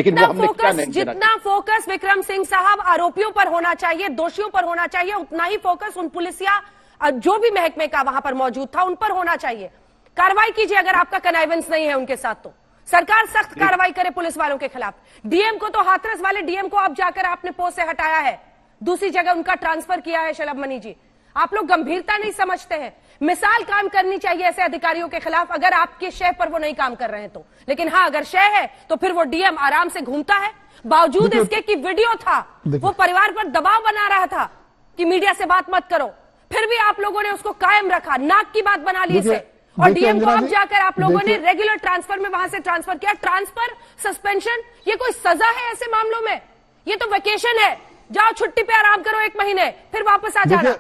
लेकिन वो हमने क्या नहीं किया। जितना फोकस विक्रम सिंह साहब आरोपियों पर होना चाहिए, दोषियों पर होना चाहिए, उतना ही फोकस उन पुलिसिया जो भी महकमे का वहां पर मौजूद था उन पर होना चाहिए। कार्रवाई कीजिए अगर आपका कनाइवेंस नहीं है उनके साथ, तो सरकार सख्त कार्रवाई करे पुलिस वालों के खिलाफ। डीएम को तो हाथरस वाले डीएम को आप जाकर आपने पोस्ट से हटाया है, दूसरी जगह उनका ट्रांसफर किया है। शलभ मनी जी, आप लोग गंभीरता नहीं समझते हैं। मिसाल काम करनी चाहिए ऐसे अधिकारियों के खिलाफ अगर आपके शय पर वो नहीं काम कर रहे हैं तो। लेकिन हाँ, अगर शय है तो फिर वो डीएम आराम से घूमता है, बावजूद इसके कि वीडियो था, वो परिवार पर दबाव बना रहा था कि मीडिया से बात मत करो, फिर भी आप लोगों ने उसको कायम रखा, नाक की बात बना ली इसे। और डीएम को अब जाकर आप लोगों ने रेगुलर ट्रांसफर में वहां से ट्रांसफर किया। ट्रांसफर, सस्पेंशन, ये कोई सजा है ऐसे मामलों में? ये तो वेकेशन है, जाओ छुट्टी पे आराम करो 1 महीने, फिर वापस आ जाना।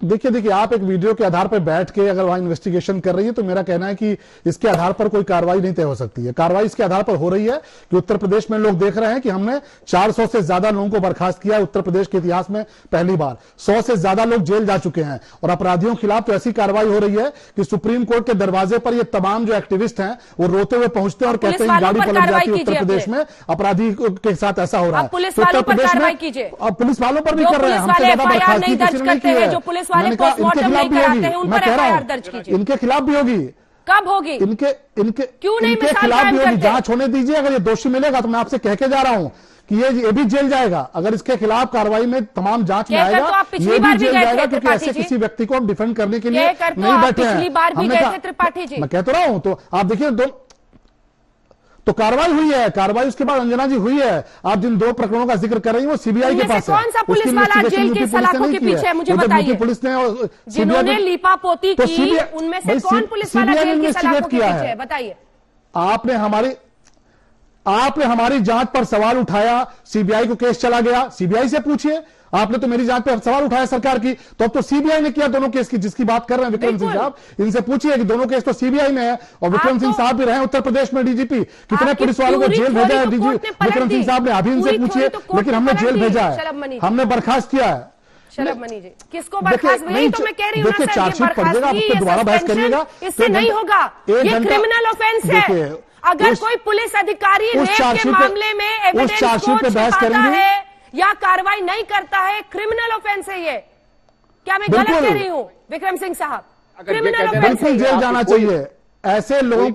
देखिए आप एक वीडियो के आधार पर बैठ के अगर वहां इन्वेस्टिगेशन कर रही है तो मेरा कहना है कि इसके आधार पर कोई कार्रवाई नहीं तय हो सकती है। कार्रवाई इसके आधार पर हो रही है कि उत्तर प्रदेश में लोग देख रहे हैं कि हमने 400 से ज्यादा लोगों को बर्खास्त किया है। उत्तर प्रदेश के इतिहास में पहली बार 100 से ज्यादा लोग जेल जा चुके हैं और अपराधियों के खिलाफ तो ऐसी कार्रवाई हो रही है कि सुप्रीम कोर्ट के दरवाजे पर ये तमाम जो एक्टिविस्ट हैं वो रोते हुए पहुंचते हैं और कहते हैं गाड़ी पलट जाती है। उत्तर प्रदेश में अपराधी के साथ ऐसा हो रहा है। उत्तर प्रदेश में अब पुलिस वालों पर भी कर रहे हैं, हमसे ज्यादा बर्खास्तगी किसी ने नहीं की है। मैंने कहा इनके खिलाफ भी होगी, मैं कह रहा हूं इनके खिलाफ भी होगी। कब होगी? इनके खिलाफ भी होगी। जांच होने दीजिए, अगर ये दोषी मिलेगा तो मैं आपसे कह के जा रहा हूं कि ये भी जेल जाएगा। अगर इसके खिलाफ कार्रवाई में तमाम जांच में आएगा तो ये भी जेल जाएगा, क्योंकि ऐसे किसी व्यक्ति को हम डिफेंड करने के लिए नहीं बैठे हैं। त्रिपाठी जी, मैं कहता रहा हूं, तो आप देखिए तो कार्रवाई हुई है, कार्रवाई उसके बाद अंजना जी हुई है। आप जिन 2 प्रकरणों का जिक्र कर रही हैं वो सीबीआई के पास है। कौन सा पुलिस वाला जेल की सलाखों के पीछे है, मुझे बताइए। पुलिस ने जिन्होंने लीपापोती की उनमें से कौन पुलिस वाला जेल की सलाखों के पीछे है, बताइए। आपने हमारी जांच पर सवाल उठाया, सीबीआई को केस चला गया। सीबीआई से पूछिए, आपने तो मेरी जांच पर सवाल उठाया सरकार की, तो अब तो सीबीआई ने किया दोनों केस की, जिसकी बात कर रहे हैं विक्रम सिंह साहब। इनसे पूछिए कि दोनों केस तो सीबीआई में है और विक्रम सिंह साहब भी रहे उत्तर प्रदेश में डीजीपी। कितने पुलिस वालों को जेल भेजा है विक्रम सिंह साहब ने, अभी इनसे पूछिए। लेकिन हमने जेल भेजा है, हमने बर्खास्त किया है। शलभ मनी जी, किसको बर्खास्त? वही तो मैं कह रही हूं ना सर, चार्जशीट पढ़िएगा, आप फिर दोबारा बहस करिएगा, इससे नहीं होगा। ये क्रिमिनल ऑफेंस है। अगर कोई पुलिस अधिकारी रेप के मामले में एविडेंस को छिपाता है या कार्रवाई नहीं करता है, क्रिमिनल ऑफेंस है ये। क्या मैं गलत कह रही हूं विक्रम सिंह साहब? क्रिमिनल ऑफेंस, बिल्कुल जेल जाना चाहिए ऐसे लोगों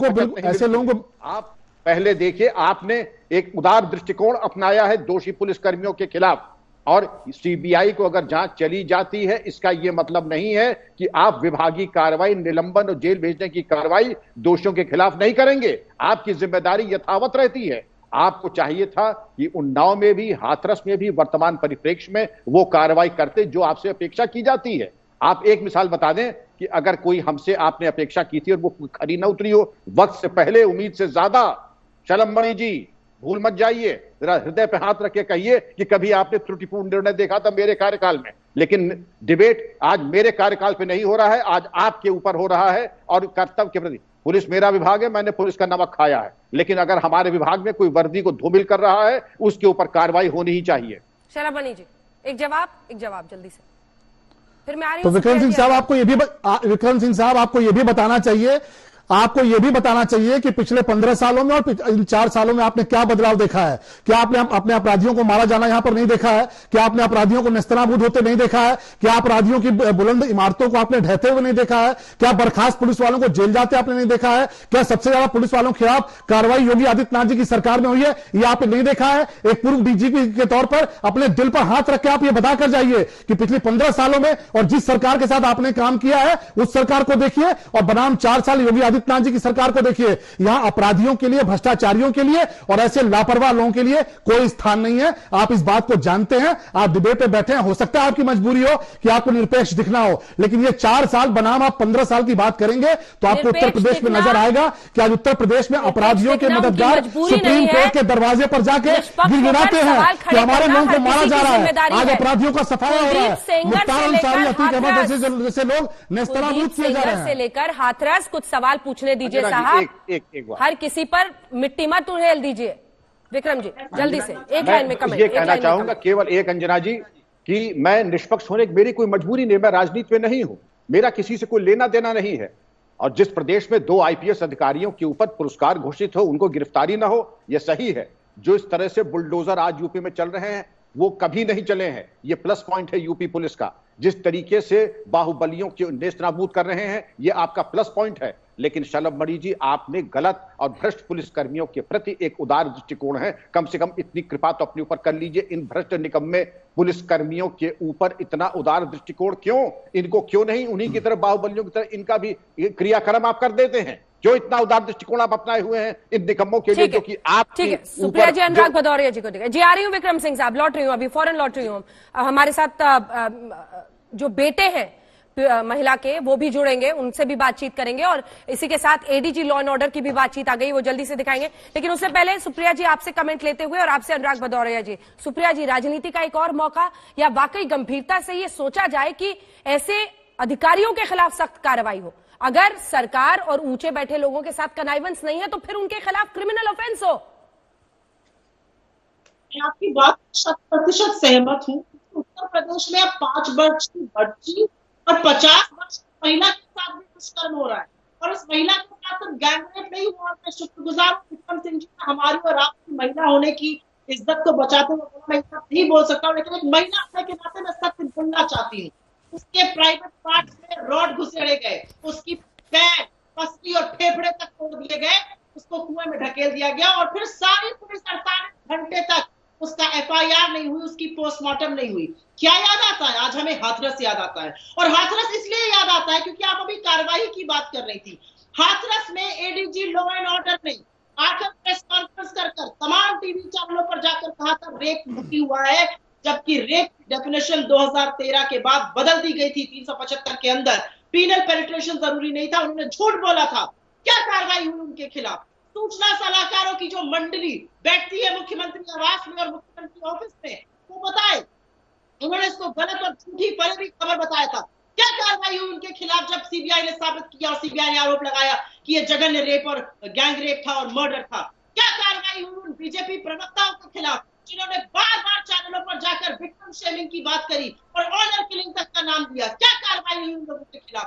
को। आप पहले देखिए, आपने एक उदार दृष्टिकोण अपनाया है दोषी पुलिसकर्मियों के खिलाफ, और सीबीआई को अगर जांच चली जाती है इसका यह मतलब नहीं है कि आप विभागीय कार्रवाई, निलंबन और जेल भेजने की कार्रवाई दोषियों के खिलाफ नहीं करेंगे। आपकी जिम्मेदारी यथावत रहती है। आपको चाहिए था कि उन्नाव में भी, हाथरस में भी वर्तमान परिप्रेक्ष्य में वो कार्रवाई करते जो आपसे अपेक्षा की जाती है। आप एक मिसाल बता दें कि अगर कोई हमसे आपने अपेक्षा की थी और वो खरी न उतरी हो वक्त से पहले, उम्मीद से ज्यादा, शलभ मणि जी भूल मत जाइए, जरा हृदय पे हाथ रख के कहिए कि कभी आपने त्रुटिपूर्ण निर्णय देखा था मेरे कार्यकाल में। लेकिन डिबेट आज मेरे कार्यकाल पे नहीं हो रहा है, आज आपके ऊपर हो रहा है। और कर्तव्य के प्रति, पुलिस मेरा विभाग है, मैंने पुलिस का नमक खाया है, लेकिन अगर हमारे विभाग में कोई वर्दी को धूमिल कर रहा है उसके ऊपर कार्रवाई होनी ही चाहिए। शलभ मनी जी, एक जवाब जल्दी से, फिर मैं आ रही हूं। तो विक्रम सिंह साहब आपको ये भी बताना चाहिए, आपको यह भी बताना चाहिए कि पिछले 15 सालों में और इन 4 सालों में आपने क्या बदलाव देखा है। क्या आपने अपने अपराधियों को मारा जाना यहां पर नहीं देखा है? क्या आपने अपराधियों को नेस्तनाबूद होते नहीं देखा है? क्या अपराधियों की बुलंद इमारतों को आपने ढहते हुए नहीं देखा है? क्या बर्खास्त पुलिस वालों को जेल जाते आपने नहीं देखा है? क्या सबसे ज्यादा पुलिस वालों के खिलाफ कार्रवाई योगी आदित्यनाथ जी की सरकार में हुई है, यह आपने नहीं देखा है? एक पूर्व डीजीपी के तौर पर अपने दिल पर हाथ रख के आप यह बताकर जाइए कि पिछले 15 सालों में और जिस सरकार के साथ आपने काम किया है उस सरकार को देखिए और बनाम 4 साल योगी आदित्यनाथ जी की सरकार को देखिए। यहां अपराधियों के लिए, भ्रष्टाचारियों के लिए और ऐसे लापरवाह लोगों के लिए कोई स्थान नहीं है। आप इस बात को जानते हैं, आप डिबेट पे बैठे हैं। हो सकता है आपकी मजबूरी हो कि आपको निरपेक्ष दिखना हो, लेकिन ये 4 साल बनाम आप 15 साल की बात करेंगे तो आपको उत्तर प्रदेश में नजर आएगा कि आज उत्तर प्रदेश में अपराधियों के मददगार सुप्रीम कोर्ट के दरवाजे पर जाके गिड़गिड़ाते हैं कि हमारे लोगों को मारा जा रहा है। आज अपराधियों का सफाया हो रहा है। मुख्तार अंसारी, अतीक अहमद जैसे लोग नेस्तनाबूद किए जा रहे हैं। से लेकर हाथरस कुछ सवाल पूछने दीजिए साहब, हर किसी पर मिट्टी मत उड़ेल दीजिए। विक्रम जी जल्दी से एक लाइन में कमेंट। ये कहना चाहूंगा केवल एक, अंजना जी, कि मैं निष्पक्ष होने की मेरी कोई मजबूरी नहीं, मैं राजनीति में नहीं हूं, मेरा किसी से कोई लेना देना नहीं है। और जिस प्रदेश में 2 आईपीएस अधिकारियों के ऊपर पुरस्कार घोषित हो, उनको गिरफ्तारी ना हो, यह सही है। जो इस तरह से बुलडोजर आज यूपी में चल रहे हैं, वो कभी नहीं चले हैं। ये प्लस पॉइंट है यूपी पुलिस का। जिस तरीके से बाहुबलियों को नेस्तनाबूद कर रहे हैं, ये आपका प्लस पॉइंट है। लेकिन शलभ मणि जी, आपने गलत और भ्रष्ट पुलिस कर्मियों के प्रति एक उदार दृष्टिकोण है। कम से कम इतनी कृपा तो अपने ऊपर कर लीजिए। इन भ्रष्ट निकम्मे पुलिस कर्मियों के ऊपर इतना उदार दृष्टिकोण क्यों? इनको क्यों नहीं उन्हीं की तरह, बाहुबलियों की तरह इनका भी क्रियाक्रम आप कर देते हैं? क्यों इतना उदार दृष्टिकोण आप अपनाए हुए हैं इन निकम्मों के लिए, जो कि आप? ठीक है, सुप्रिया जी, अनुराग भदौरिया जी को देखिए। जी आ रही हूँ विक्रम सिंह साहब, लौट रही हूँ, अभी फौरन लौट रही हूँ। हमारे साथ जो बेटे हैं महिला के, वो भी जुड़ेंगे, उनसे भी बातचीत करेंगे, और इसी के साथ एडीजी लॉ एंड ऑर्डर की भी बातचीत आ गई, वो जल्दी से दिखाएंगे। लेकिन उससे पहले सुप्रिया जी आपसे कमेंट लेते हुए, और आपसे अनुराग भदौरिया जी। सुप्रिया जी, राजनीति का एक और मौका, या वाकई गंभीरता से ये सोचा जाए कि ऐसे अधिकारियों के खिलाफ सख्त कार्रवाई हो? अगर सरकार और ऊंचे बैठे लोगों के साथ कनाइवेंस नहीं है, तो फिर उनके खिलाफ क्रिमिनल ऑफेंस हो। मैं आपकी बात 100% सहमत हूँ। उत्तर प्रदेश में अब 5 वर्ष की बच्ची और 50 वर्ष की महिला के साथ भी दुष्कर्म हो रहा है, और इस महिला के साथ गैंगरेप नहीं हुआ। मैं शुक्रगुजार हूँ विक्रम सिंह जी का, हमारी और आपकी महिला होने की इज्जत को बचाते हुए। मैं इतना नहीं बोल सकता हूँ, लेकिन एक महिला होने के नाते मैं सख्त बोलना चाहती हूँ। उसके प्राइवेट पार्ट में रॉड घुसेड़े गए, उसकी पैर, पसली और फेफड़े तक तोड़ दिए गए, उसको कुएं में ढकेल दिया गया, और फिर सारी पुलिस 48 घंटे तक उसका एफआईआर नहीं हुई, उसकी पोस्टमार्टम नहीं हुई। क्या याद आता है? आज हमें हाथरस याद आता है, और हाथरस इसलिए याद आता है क्योंकि आप अभी कार्रवाई की बात कर रही थी। हाथरस में एडीजी लॉ एंड ऑर्डर ने आकर प्रेस कॉन्फ्रेंस कर तमाम टीवी चैनलों पर जाकर कहा था रेप नहीं हुआ है, जबकि रेप की डेफिनेशन 2013 के बाद बदल दी गई थी। 375 के अंदर पीनल पेनिट्रेशन जरूरी नहीं था, उन्होंने झूठ बोला था। क्या कार्रवाई हुई उनके खिलाफ? सूचना सलाहकारों की जो मंडली बैठती है मुख्यमंत्री आवास में और मुख्यमंत्री ऑफिस में, वो बताए, उन्होंने इसको गलत और झूठी फर्जी खबर बताया था। क्या कार्रवाई हुई उनके खिलाफ जब सीबीआई ने साबित किया और सीबीआई ने आरोप लगाया कि ये जघन्य रेप और गैंग रेप था और मर्डर था? क्या कार्रवाई हुई उन बीजेपी प्रवक्ताओं के खिलाफ जिन्होंने बार-बार चैनलों पर जाकर विक्टिम शेमिंग की बात करी और ऑनर किलिंग तक का नाम दिया? क्या कार्रवाई हुई उन लोगों के खिलाफ?